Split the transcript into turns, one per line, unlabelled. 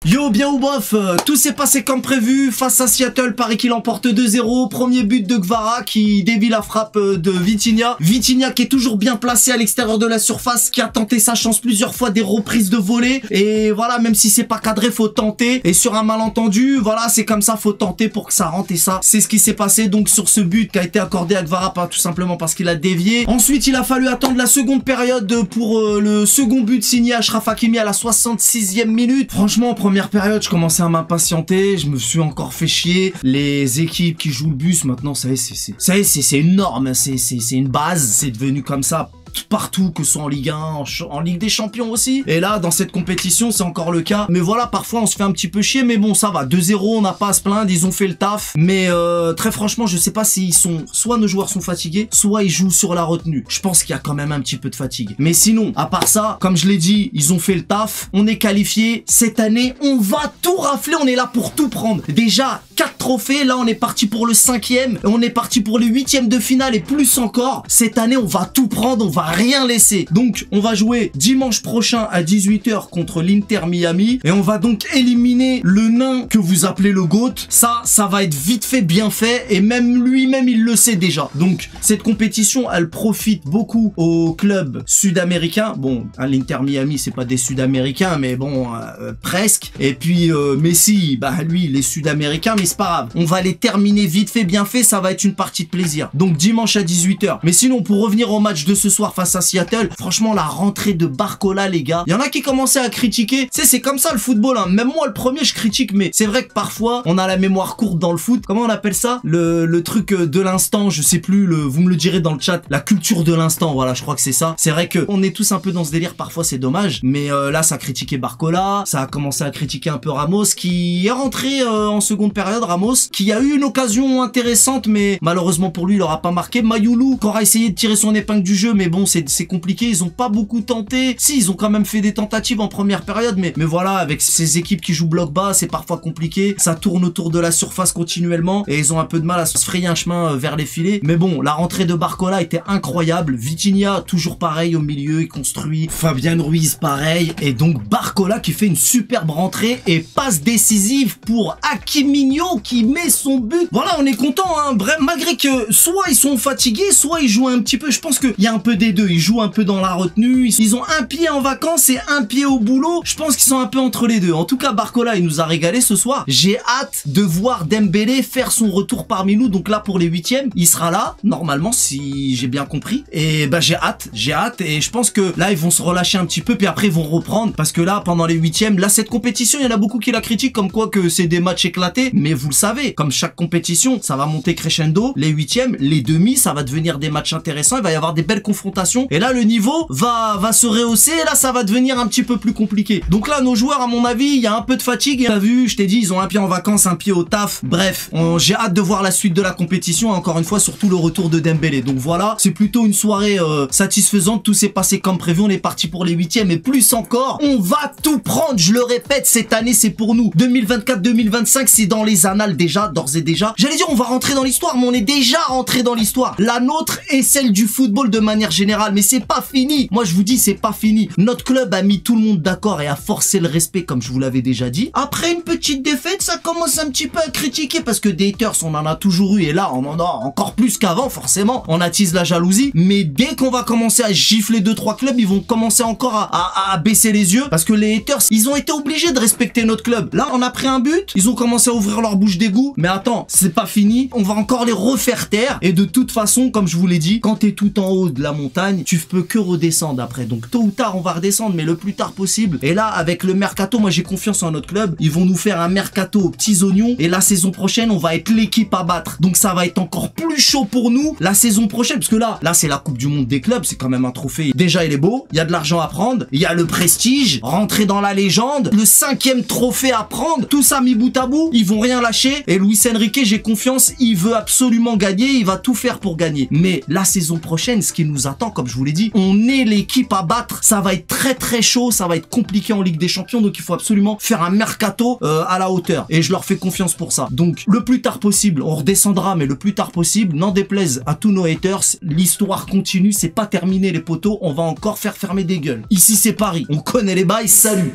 Yo, bien ou bof, tout s'est passé comme prévu face à Seattle, Paris qui l'emporte 2-0, premier but de Guevara qui dévie la frappe de Vitinha. Vitinha qui est toujours bien placé à l'extérieur de la surface, qui a tenté sa chance plusieurs fois, des reprises de volée, et voilà, même si c'est pas cadré, faut tenter, et sur un malentendu, voilà, c'est comme ça, faut tenter pour que ça rentre, et ça, c'est ce qui s'est passé donc sur ce but qui a été accordé à Guevara, pas tout simplement parce qu'il a dévié. Ensuite, il a fallu attendre la seconde période pour le second but signé à Achraf Hakimi à la 66e minute. Franchement, première période, je commençais à m'impatienter, je me suis encore fait chier. Les équipes qui jouent le bus, maintenant, ça y est, c'est une norme, c'est une base, c'est devenu comme ça partout, que ce soit en Ligue 1, en Ligue des Champions aussi. Et là, dans cette compétition, c'est encore le cas. Mais voilà, parfois, on se fait un petit peu chier. Mais bon, ça va. 2-0, on n'a pas à se plaindre. Ils ont fait le taf. Mais très franchement, je sais pas s'ils sont... Soit nos joueurs sont fatigués, soit ils jouent sur la retenue. Je pense qu'il y a quand même un petit peu de fatigue. Mais sinon, à part ça, comme je l'ai dit, ils ont fait le taf. On est qualifiés. Cette année, on va tout rafler. On est là pour tout prendre. Déjà, 4 trophées. Là, on est parti pour le 5e. On est parti pour les 8e de finale et plus encore. Cette année, on va tout prendre. On va rien laisser. Donc, on va jouer dimanche prochain à 18 h contre l'Inter Miami. Et on va donc éliminer le nain que vous appelez le GOAT. Ça va être vite fait, bien fait. Et même lui-même, il le sait déjà. Donc, cette compétition, elle profite beaucoup aux clubs sud-américains. Bon, hein, l'Inter Miami, c'est pas des sud-américains, mais bon, presque. Et puis, Messi, bah lui, il est sud-américain, mais c'est pas grave. On va les terminer vite fait, bien fait. Ça va être une partie de plaisir. Donc, dimanche à 18 h. Mais sinon, pour revenir au match de ce soir face à Seattle, franchement, la rentrée de Barcola, les gars, il y en a qui commençaient à critiquer. Tu sais, c'est comme ça le football, hein. Même moi, le premier, je critique, mais c'est vrai que parfois, on a la mémoire courte dans le foot. Comment on appelle ça? Le truc de l'instant, je sais plus, vous me le direz dans le chat, la culture de l'instant, voilà, je crois que c'est ça. C'est vrai que on est tous un peu dans ce délire, parfois c'est dommage, mais là, ça a critiqué Barcola, ça a commencé à critiquer un peu Ramos, qui est rentré en seconde période, Ramos, qui a eu une occasion intéressante, mais malheureusement pour lui, il aura pas marqué. Mayoulou, qui aura essayé de tirer son épingle du jeu, mais bon, c'est compliqué, ils ont pas beaucoup tenté. Si, ils ont quand même fait des tentatives en première période, mais voilà, avec ces équipes qui jouent bloc bas, c'est parfois compliqué. Ça tourne autour de la surface continuellement et ils ont un peu de mal à se frayer un chemin vers les filets. Mais bon, la rentrée de Barcola était incroyable. Vitinha, toujours pareil au milieu, il construit. Fabien Ruiz, pareil. Et donc Barcola qui fait une superbe rentrée et passe décisive pour Hakiminho qui met son but. Voilà, on est content, hein. Bref, malgré que soit ils sont fatigués, soit ils jouent un petit peu. Je pense qu'il y a un peu des deux. Ils jouent un peu dans la retenue, ils ont un pied en vacances et un pied au boulot. Je pense qu'ils sont un peu entre les deux. En tout cas, Barcola, il nous a régalé ce soir. J'ai hâte de voir Dembélé faire son retour parmi nous. Donc là, pour les 8e, il sera là, normalement, si j'ai bien compris. Et bah, j'ai hâte. Et je pense que là, ils vont se relâcher un petit peu, puis après, ils vont reprendre. Parce que là, pendant les 8e, là, cette compétition, il y en a beaucoup qui la critiquent, comme quoi que c'est des matchs éclatés. Mais vous le savez, comme chaque compétition, ça va monter crescendo. Les 8e, les demi, ça va devenir des matchs intéressants. Il va y avoir des belles confrontations. Et là, le niveau va se rehausser, et là ça va devenir un petit peu plus compliqué. Donc là, nos joueurs, à mon avis, il y a un peu de fatigue. T'as vu, je t'ai dit, ils ont un pied en vacances, un pied au taf. Bref, j'ai hâte de voir la suite de la compétition, encore une fois, surtout le retour de Dembélé. Donc voilà, c'est plutôt une soirée satisfaisante. Tout s'est passé comme prévu, on est parti pour les 8e et plus encore, on va tout prendre. Je le répète, cette année, c'est pour nous. 2024-2025, c'est dans les annales déjà, d'ores et déjà. J'allais dire, on va rentrer dans l'histoire, mais on est déjà rentré dans l'histoire. La nôtre et celle du football de manière générale, mais c'est pas fini. Moi, je vous dis, c'est pas fini. Notre club a mis tout le monde d'accord et a forcé le respect, comme je vous l'avais déjà dit. Après une petite défaite, ça commence un petit peu à critiquer parce que des haters, on en a toujours eu et là, on en a encore plus qu'avant, forcément. On attise la jalousie. Mais dès qu'on va commencer à gifler 2-3 clubs, ils vont commencer encore à baisser les yeux parce que les haters, ils ont été obligés de respecter notre club. Là, on a pris un but, ils ont commencé à ouvrir leur bouche d'égout. Mais attends, c'est pas fini. On va encore les refaire taire et de toute façon, comme je vous l'ai dit, quand t'es tout en haut de la montagne, tu peux que redescendre après. Donc tôt ou tard, on va redescendre, mais le plus tard possible. Et là, avec le mercato, moi j'ai confiance en notre club. Ils vont nous faire un mercato aux petits oignons. Et la saison prochaine, on va être l'équipe à battre. Donc ça va être encore plus chaud pour nous la saison prochaine. Parce que là c'est la Coupe du Monde des clubs. C'est quand même un trophée. Déjà, il est beau. Il y a de l'argent à prendre. Il y a le prestige. Rentrer dans la légende. Le 5e trophée à prendre. Tout ça mis bout à bout. Ils vont rien lâcher. Et Luis Enrique, j'ai confiance. Il veut absolument gagner. Il va tout faire pour gagner. Mais la saison prochaine, ce qui nous attend, comme je vous l'ai dit, on est l'équipe à battre. Ça va être très très chaud, ça va être compliqué en Ligue des Champions, donc il faut absolument faire un mercato à la hauteur. Et je leur fais confiance pour ça. Donc le plus tard possible, on redescendra, mais le plus tard possible, n'en déplaise à tous nos haters, l'histoire continue, c'est pas terminé les potos, on va encore faire fermer des gueules. Ici c'est Paris, on connaît les bails, salut.